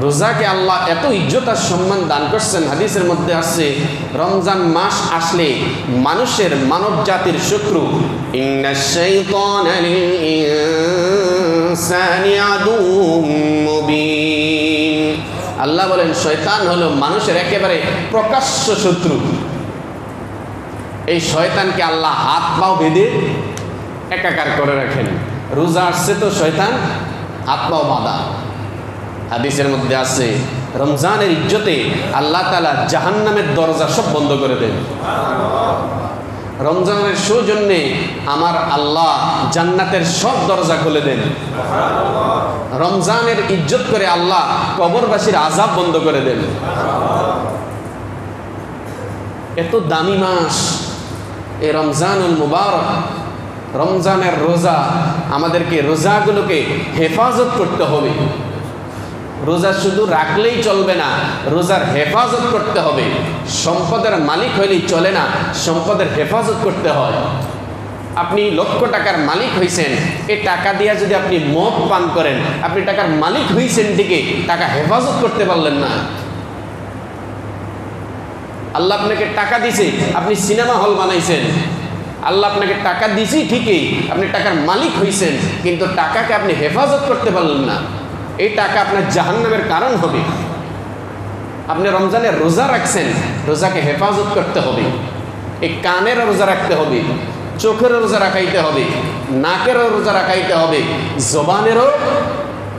রোজাকে আল্লাহ এত ইজ্জত আর সম্মান দান করছেন, হাদিসের মধ্যে আসছে রমজান মাস আসলে মানুষের মানব জাতির শত্রু ইন্নাশ শাইতানা লিল ইনসানি আদুউম মুবিন, আল্লাহ বলেন শয়তান হলো মানুষের একেবারে প্রকাশ্য শত্রু। এই শয়তানকে আল্লাহ হাত পাও বেঁধে একাকার করে রাখেন। রোজা আসছে তো শয়তান হাত পাও বাঁধা। হাদিসের মধ্যে আছে রমজানের ইজ্জতে আল্লাহ তাআলা জাহান্নামের দরজা সব বন্ধ করে দেন। রমজানের সৌজন্যে আমার আল্লাহ জান্নাতের সব দরজা খুলে দেন। রমজানের ইজ্জত করে আল্লাহ কবরবাসীর আযাব বন্ধ করে দেন। এত দামি মাস এই রমজানুল মুবারক, রমজানের রোজা, আমাদেরকে রোজাগুলোকে হেফাজত করতে হবে। রোজা শুধু রাখলেই চলবে না, রোজার হেফাজত করতে হবে। সম্পদের মালিক হইলেই চলে না, সম্পদের হেফাজত করতে হয়। আপনি লক্ষ টাকার মালিক হইছেন, এই টাকা দিয়ে যদি আপনি মদ পান করেন, আপনি টাকার মালিক হইছেন ঠিকই, টাকা হেফাজত করতে পারলেন না। আল্লাহ আপনাকে টাকা দিছে, আপনি সিনেমা হল বানাইছেন। আল্লাহ আপনাকে টাকা দিছি ঠিকই, আপনি টাকার মালিক হইছেন, কিন্তু টাকাকে আপনি হেফাজত করতে পারলেন না। এই টাকা আপনার জাহান্নামের কারণ হবে। আপনি রমজানের রোজা রাখছেন, রোজাকে হেফাজত করতে হবে। এই কানের রোজা রাখতে হবে, চোখেরও রোজা রাখাইতে হবে, নাকেরও রোজা রাখাইতে হবে, জবানেরও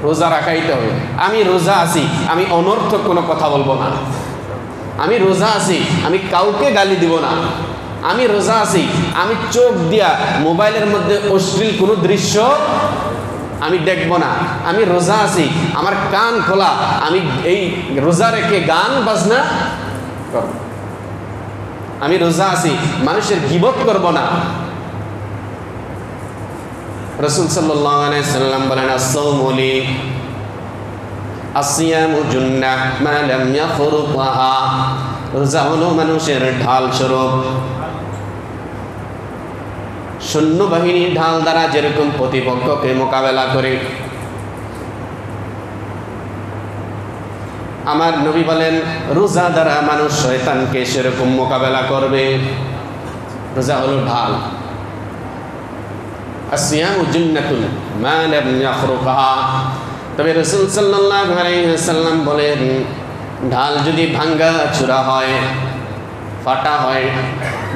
রোজা রাখাইতে হবে। আমি রোজা আছি, আমি অনর্থক কোনো কথা বলবো না। আমি রোজা আছি, আমি কাউকে গালি দিব না। আমি রোজা আছি, আমি চোখ দিয়া মোবাইলের মধ্যে অশ্লীল কোনো দৃশ্য আমি দেখব না। আমি রোজা আছি, আমার কান খোলা, আমি এই রোজা রেখে গান বাজনা করব। আমি রোজা আছি, মানুষের গীবত করব না। রাসূল সাল্লাল্লাহু আলাইহি সাল্লাম বলেন as-sawmu li as-siyamu junnah ma lam yafruqha, রোজা হলো মানুষের ঢাল স্বরূপ। সৈন্যবাহিনীর ঢাল দ্বারা যেরকম প্রতিপক্ষকে মোকাবেলা করে, আমার নবী বলেন রোজা দ্বারা মানুষ শয়তানকে সেরকম মোকাবেলা করবে। রোজা হলো ঢাল। আসিয়ামু জান্নাতুন মা লাম ইয়াখরুকহা। তবে রাসূল সাল্লাল্লাহু আলাইহি ওয়াসাল্লাম বলেন ঢাল যদি ভাঙ্গা চূড়া হয়, ফাটা হয়,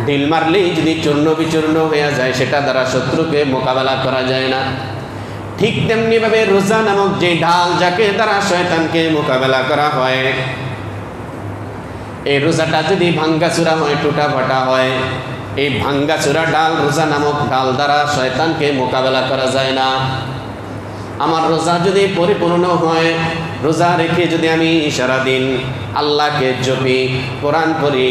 ঢিল মারলেই যদি চূর্ণ বিচূর্ণ হয়ে যায়, সেটা দ্বারা শত্রুকে মোকাবেলা করা যায় না। ঠিক তেমনিভাবে রোজা নামক যে ঢাল, যাকে দ্বারা শয়তানকে মোকাবেলা করা হয়, এই রোজাটা যদি ভাঙ্গাচূড়া হয়, টুটা ফাটা হয়, এই ভাঙ্গাচূড়া ডাল রোজা নামক ঢাল দ্বারা শয়তানকে মোকাবেলা করা যায় না। আমার রোজা যদি পরিপূর্ণ হয়, রোজা রেখে যদি আমি সারাদিন আল্লাহকে জপি, কোরআন পড়ি,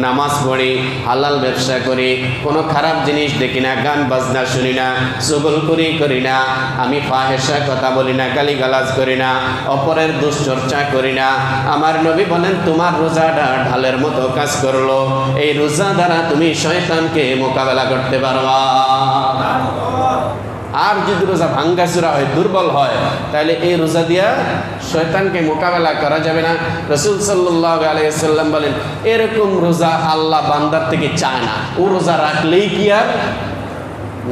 নামাজ পড়ি, হালাল ব্যবসা করি, কোনো খারাপ জিনিস দেখি না, গান বাজনা শুনি না, চুগলখড়ি করি না, আমি ফাহেশা কথা বলি না, গালিগালাজ করি না, অপরের দুশ্চর্চা করি না, আমার নবী বলেন তোমার রোজাটা ঢালের মতো কাজ করলো। এই রোজা দ্বারা তুমি শয়তানকে মোকাবেলা করতে পারবা। আর যদি রোজা ভাঙ্গাচূড়া হয়, দুর্বল হয়, তাহলে এই রোজা দিয়া শয়তানকে মোকাবেলা করা যাবে না। রাসূল সাল্লাল্লাহু আলাইহি ওয়াসাল্লাম বলেন এরকম রোজা আল্লাহ বান্দার থেকে চায় না। ও রোজা রাখলেই কি আর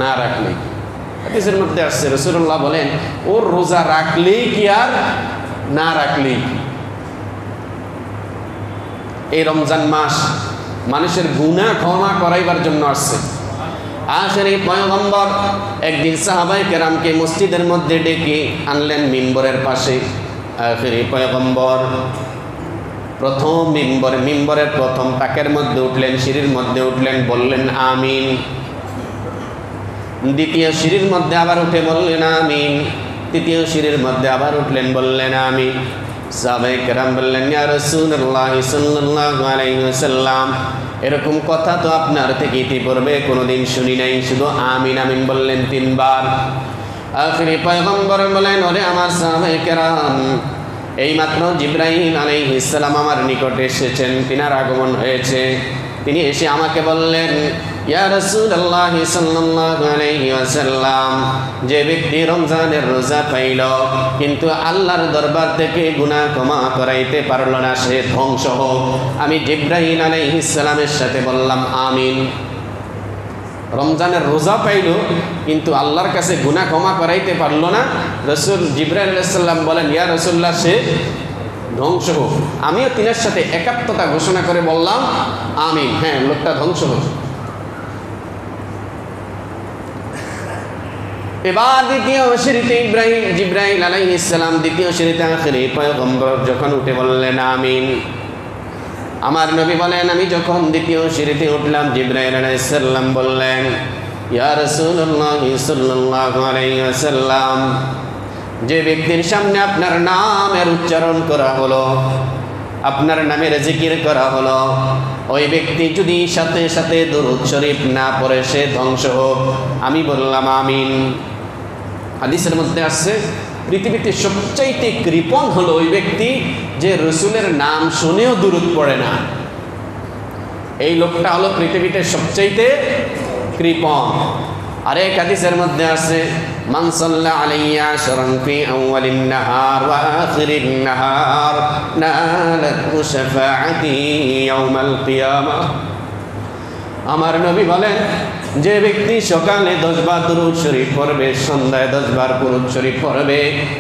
না রাখলেই। হাদিসের মধ্যে আসছে রাসূলুল্লাহ বলেন ওর রোজা রাখলেই কি আর না রাখলেই কি। এই রমজান মাস মানুষের গুনাহ ক্ষমা করাইবার জন্য আসছে। আখেরি পয়গম্বর একদিন সাহাবায়ে কেরামকে মসজিদের মধ্যে ডেকে আনলেন মিম্বরের পাশে। আখেরি পয়গম্বর প্রথম মিম্বরের প্রথম তাকের মধ্যে উঠলেন, সিঁড়ির মধ্যে উঠলেন, বললেন আমিন। দ্বিতীয় সিঁড়ির মধ্যে আবার উঠে বললেন আমিন। তৃতীয় সিঁড়ির মধ্যে আবার উঠলেন, বললেন আমিন। সাহাবায়ে কেরাম বললেন ইয়া রাসূলুল্লাহ সাল্লাল্লাহু আলাইহি ওয়াসাল্লাম, এরকম কথা তো আপনার থেকে ইতিপূর্বে কোনোদিন শুনি নাই, শুধু আমিন আমিন বললেন 3 বার। আখেরি পয়গম্বর বলেন ওরে আমার সাহাবায়ে কেরাম, এইমাত্র জিবরাইল আলাইহিস সালাম আমার নিকটে এসেছেন, তিনার আগমন হয়েছে। তিনি এসে আমাকে বললেন, ইয়া রাসূলুল্লাহ সাল্লাল্লাহু আলাইহি ওয়াসাল্লাম, যে ব্যক্তি রমজানের রোজা পাইল কিন্তু আল্লাহর দরবার থেকে গুনাহ ক্ষমা করাইতে পারল না, সে ধ্বংস হোক। আমি জিবরাইল আলাইহিস সালামের সাথে বললাম আমিন। রমজানের রোজা পাইল কিন্তু আল্লাহর কাছে গুনাহ ক্ষমা করাইতে পারল না, রাসূল জিবরাইল আলাইহিস সালাম বলেন, ইয়া রাসূলুল্লাহ, সে ধ্বংস হোক। আমিও তিনার সাথে একাত্মতা ঘোষণা করে বললাম আমিন, হ্যাঁ, লোকটা ধ্বংস হোক। এবার দ্বিতীয় সিঁড়িতে জিবরাইল আলাইহিস সালাম দ্বিতীয় সিঁড়িতে আখেরি পয়গম্বর যখন উঠে বললেন আমিন, আমার নবী বলেন, আমি যখন দ্বিতীয় সিঁড়িতে উঠলাম জিবরাইল আলাইহিস সালাম বললেন, ইয়া রাসূলুল্লাহ সাল্লাল্লাহু আলাইহি ওয়াসাল্লাম, যে ব্যক্তির সামনে আপনার নামের উচ্চারণ করা হলো, আপনার নামের জিকির করা হলো, ওই ব্যক্তি যদি সাথে সাথে দুরূদ শরীফ না পড়ে সে ধ্বংস হোক। আমি বললাম আমিন। হাদিসের মধ্যে আসছে, পৃথিবীতে সবচাইতে কৃপণ হলো ওই ব্যক্তি যে রসুলের নাম শুনেও দুরূদ পড়ে না। এই লোকটা হলো পৃথিবীতে সবচাইতে কৃপণ। আরেক হাদিসের মধ্যে আছে, মান সাল্লা আলাইয়া আশরান ফি আউয়ালিন নাহার ওয়া আখিরিন নাহার নালাতহু শাফাআতি ইয়াউমাল কিয়ামাহ। আমার নবী বলেন, যে ব্যক্তি সকালে 10 বার দুরূদ শরীফ পড়বে, সন্ধ্যায় 10 বার দুরূদ শরীফ পড়বে,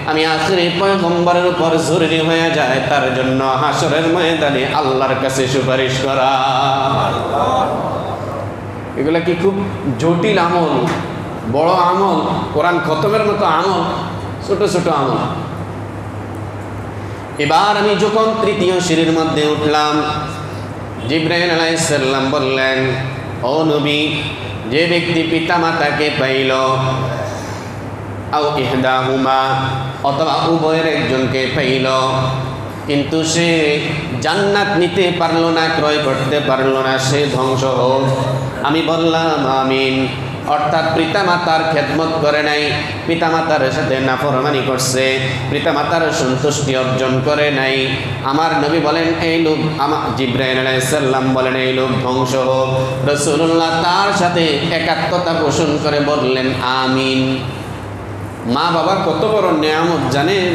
আমি আখিরি পয়গম্বরের উপর জরুরি হয়ে যায় তার জন্য হাসরের ময়দানে আল্লাহর কাছে সুপারিশ করা। এগুলা কি খুব জটিল আমল, বড় আমল, কোরআন খতমের মতো আমল, ছোট ছোট আমল। এবার আমি যখন তৃতীয় সিঁড়ির মধ্যে উঠলাম, জিবরাইল আলাইহিস সালাম বললেন, ও নবী, যে ব্যক্তি পিতা মাতাকে পাইল, আও ইহদাহুমা, অথবা উভয়ের একজনকে পাইল, কিন্তু সে জান্নাত নিতে পারলো না, ক্রয় করতে পারলো না, সে ধ্বংস হোক। আমি বললাম আমিন। অর্থাৎ পিতামাতার খেদমত করে নাই, পিতামাতার সাথে নাফরমানি করছে, পিতামাতার সন্তুষ্টি অর্জন করে নাই, আমার নবী বলেন এই লোক, জিবরাইল আলাইহিস সালাম বলেন এই লোক ধ্বংস হোক। রাসূলুল্লাহ তার সাথে একাত্মতা পোষণ করে বললেন আমিন। মা বাবা কত বড় নেয়ামত জানেন?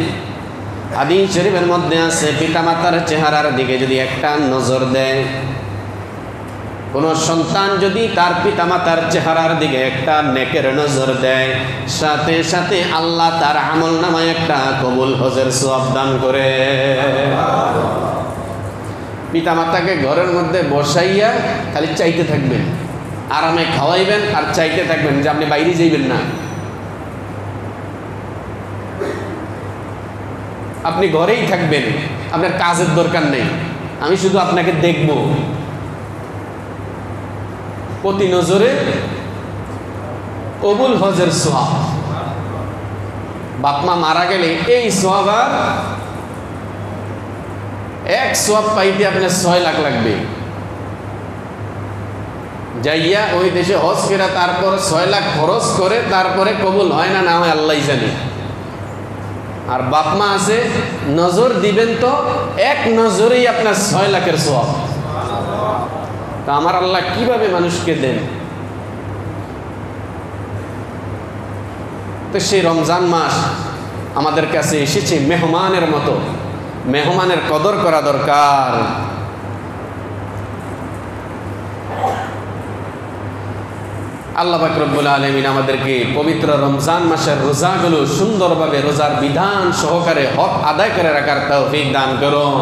হাদিস শরীফের মধ্যে আছে, পিতামাতার চেহারার দিকে যদি একটা নজর দেয়, কোন সন্তান যদি তার পিতামাতার চেহারার দিকে একটা নেকের নজর দেয়, সাথে সাথে আল্লাহ তার আমল নামায় একটা কবুল হজের সওয়াব দান করে। পিতামাতাকে ঘরের মধ্যে বসাইয়া খালি চাইতে থাকবেন, আরামে খাওয়াইবেন আর চাইতে থাকবেন যে আপনি বাইরে যাইবেন না। আপনি ঘরেই থাকবেন, আপনার কাজের দরকার নেই, আমি শুধু আপনাকে দেখব। প্রতি নজরে কবুল হজের সওয়াব। বাপমা মারা গেলে এই সওয়াব আর এক সওয়াব পাইতে আপনার 6 লাখ লাগবে। যাইয়া ওই দেশে হজ ফেরা, তারপর 6 লাখ খরচ করে তারপরে কবুল হয় না, না হয় আল্লাহই জানে। আর বাপমা আছে, নজর দিবেন তো এক নজরেই আপনার 6 লাখের সওয়াব। তা আমার আল্লাহ কিভাবে মানুষকে দেন? তো সেই রমজান মাস আমাদের কাছে এসেছে মেহমানের মতো, মেহমানের কদর করা দরকার। আল্লাহ পাক রব্বুল আলামিন আমাদেরকে পবিত্র রমজান মাসের রোজাগুলো সুন্দরভাবে রোজার বিধান সহকারে হক আদায় করে রাখার তৌফিক দান করুন।